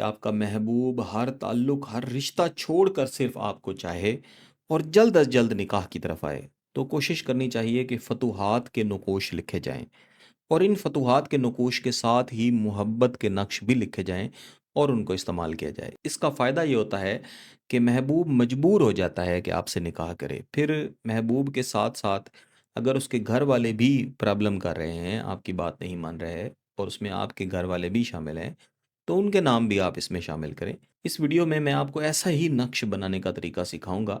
کہ आपका महबूब हर ताल्लुक, हर रिश्ता छोड़कर सिर्फ आपको चाहे और जल्द अज जल्द निकाह की तरफ आए, तो कोशिश करनी चाहिए कि फतूहात के नकोश लिखे जाएं और इन फतूहात के नकोश के साथ ही मोहब्बत के नक्श भी लिखे जाएं और उनको इस्तेमाल किया जाए। इसका फ़ायदा ये होता है कि महबूब मजबूर हो जाता है कि आपसे निकाह करे। फिर महबूब के साथ साथ अगर उसके घर वाले भी प्रॉब्लम कर रहे हैं, आपकी बात नहीं मान रहे हैं और उसमें आपके घर वाले भी शामिल हैं, तो उनके नाम भी आप इसमें शामिल करें। इस वीडियो में मैं आपको ऐसा ही नक्श बनाने का तरीका सिखाऊंगा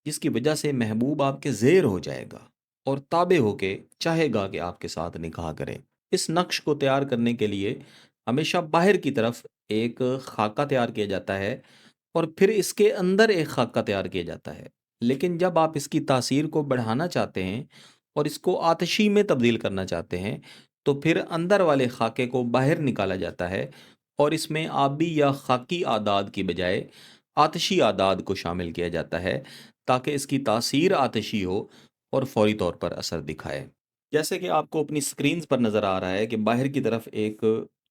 जिसकी वजह से महबूब आपके ज़ेर हो जाएगा और ताबे होके चाहेगा कि आपके साथ निकाह करें। इस नक्श को तैयार करने के लिए हमेशा बाहर की तरफ एक खाका तैयार किया जाता है और फिर इसके अंदर एक खाका तैयार किया जाता है। लेकिन जब आप इसकी तासीर को बढ़ाना चाहते हैं और इसको आतशी में तब्दील करना चाहते हैं, तो फिर अंदर वाले खाके को बाहर निकाला जाता है और इसमें आबी या खाकी आदाद की बजाय आतशी आदाद को शामिल किया जाता है, ताकि इसकी तासीर आतशी हो और फौरी तौर पर असर दिखाए। जैसे कि आपको अपनी स्क्रीन पर नज़र आ रहा है कि बाहर की तरफ एक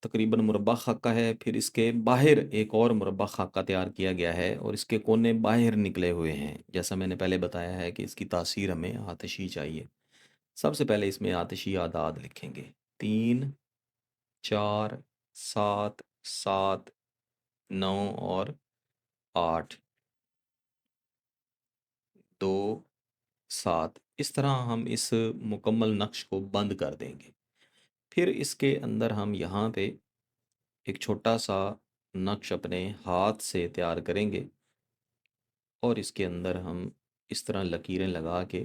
तकरीबन मुरब्बा खाका है, फिर इसके बाहर एक और मुरब्बा खाका तैयार किया गया है और इसके कोने बाहर निकले हुए हैं। जैसा मैंने पहले बताया है कि इसकी तासीर हमें आतशी चाहिए। सबसे पहले इसमें आतशी आदाद लिखेंगे, 3, 4, 7, 7, 9 और 8, 2, 7। इस तरह हम इस मुकम्मल नक्श को बंद कर देंगे। फिर इसके अंदर हम यहाँ पे एक छोटा सा नक्श अपने हाथ से तैयार करेंगे और इसके अंदर हम इस तरह लकीरें लगा के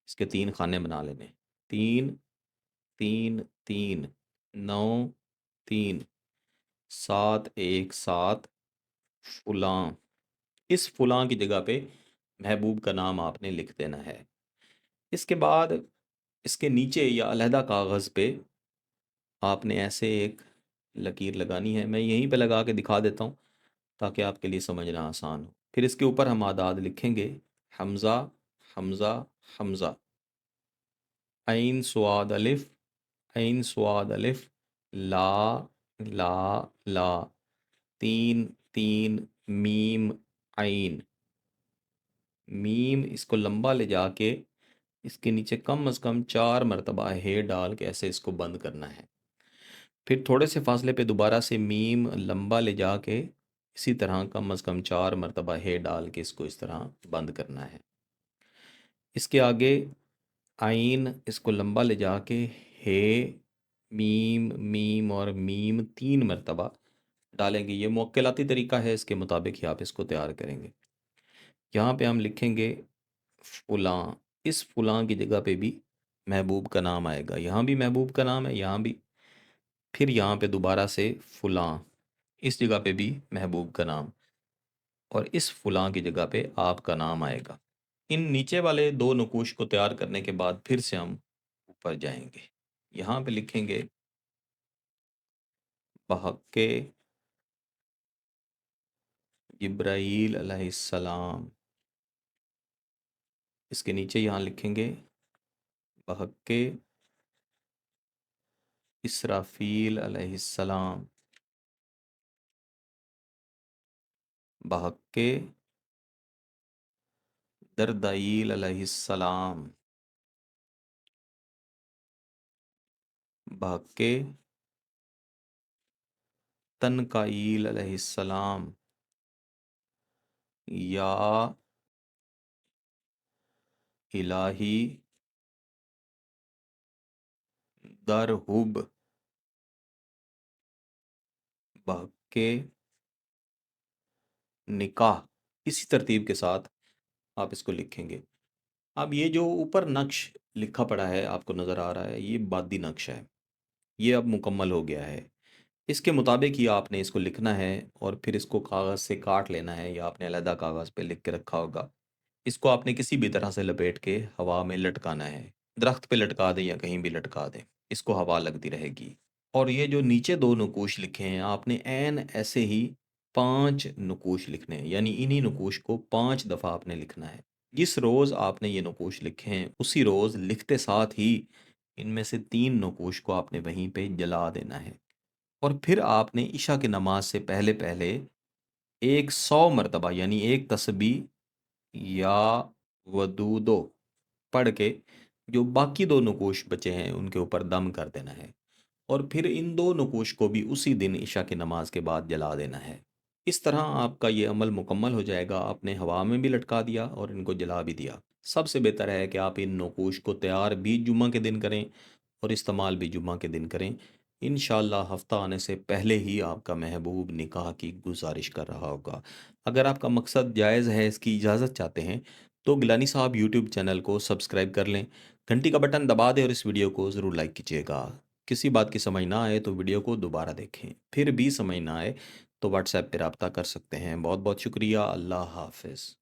इसके 3 खाने बना लेने। 3, 3, 3, 9, 3, 7, 1, 7, फुलां। इस फुलां की जगह पे महबूब का नाम आपने लिख देना है। इसके बाद इसके नीचे या अलहदा कागज़ पे आपने ऐसे एक लकीर लगानी है। मैं यहीं पे लगा के दिखा देता हूँ ताकि आपके लिए समझना आसान हो। फिर इसके ऊपर हम आदाद लिखेंगे, हमज़ा, हमज़ा, हमज़ा, ऐन स्वाद अलिफ, ऐन स्वाद अलिफ, ला, ला, ला, 3, 3, मीम, ऐन, मीम। इसको लंबा ले जाके इसके नीचे कम अज़ कम 4 मरतबा हे डाल के ऐसे इसको बंद करना है। फिर थोड़े से फासले पे दोबारा से मीम लंबा ले जाके इसी तरह कम अज़ कम 4 मरतबा हे डाल के इसको इस तरह बंद करना है। इसके आगे आइन, इसको लंबा ले जाके हे, मीम, मीम और मीम 3 मरतबा डालेंगे। ये मुक्किलाती तरीका है, इसके मुताबिक ही आप इसको तैयार करेंगे। यहाँ पे हम लिखेंगे फुलां। इस फुलां की जगह पे भी महबूब का नाम आएगा। यहाँ भी महबूब का नाम है, यहाँ भी। फिर यहाँ पे दोबारा से फुलां, इस जगह पे भी महबूब का नाम और इस फुलां की जगह पे आपका नाम आएगा। इन नीचे वाले 2 नकूश को तैयार करने के बाद फिर से हम ऊपर जाएंगे। यहाँ पे लिखेंगे बहक्के जिब्राईल अलैहिस्सलाम। इसके नीचे यहाँ लिखेंगे बहक्के इसराफील अलैहिस्सलाम, बहक्के दरदाईल अलैहिस्सलाम, बहक्के तनकाईल अलैहिस्सलाम, या इलाही दरहुब, बहक्के निकाह। इसी तरतीब के साथ आप इसको लिखेंगे। अब ये जो ऊपर नक्श लिखा पड़ा है आपको नज़र आ रहा है, ये बादी नक्श है। ये अब मुकम्मल हो गया है। इसके मुताबिक ही आपने इसको लिखना है और फिर इसको कागज़ से काट लेना है या आपने अलहदा कागज़ पे लिख के रखा होगा। इसको आपने किसी भी तरह से लपेट के हवा में लटकाना है। दरख्त पे लटका दें या कहीं भी लटका दें, इसको हवा लगती रहेगी। और ये जो नीचे 2 नकूश लिखे हैं आपने ऐन ऐसे ही 5 नकूश लिखने हैं, यानी इन्हीं नकूश को 5 दफ़ा आपने लिखना है। जिस रोज़ आपने ये नकूश लिखे हैं उसी रोज़ लिखते साथ ही इनमें से 3 नकूश को आपने वहीं पे जला देना है اور پھر آپ نے عشاء کی نماز سے پہلے پہلے ایک 100 مرتبہ یعنی ایک تسبیح یا ودودو پڑھ کے جو باقی دو نقوش بچے ہیں ان کے اوپر دم کر دینا ہے، اور پھر ان دو نقوش کو بھی اسی دن عشاء کی نماز کے بعد جلا دینا ہے۔ اس طرح آپ کا یہ عمل مکمل ہو جائے گا، آپ نے ہوا میں بھی لٹکا دیا اور ان کو جلا بھی دیا۔ سب سے بہتر ہے کہ آپ ان نقوش کو تیار بھی جمعہ کے دن کریں اور استعمال بھی جمعہ کے دن کریں۔ انشاءاللہ ہفتہ آنے سے پہلے ہی آپ کا محبوب نکاح کی گزارش کر رہا ہوگا۔ اگر آپ کا مقصد جائز ہے، اس کی اجازت چاہتے ہیں، تو گیلانی صاحب یوٹیوب چینل کو سبسکرائب کر لیں، گھنٹی کا بٹن دبا دیں اور اس ویڈیو کو ضرور لائک کیجیے گا۔ کسی بات کی سمجھ نہ آئے تو ویڈیو کو دوبارہ دیکھیں، پھر بھی سمجھ نہ آئے تو واٹس ایپ پہ رابطہ کر سکتے ہیں۔ بہت بہت شکریہ، اللہ حافظ۔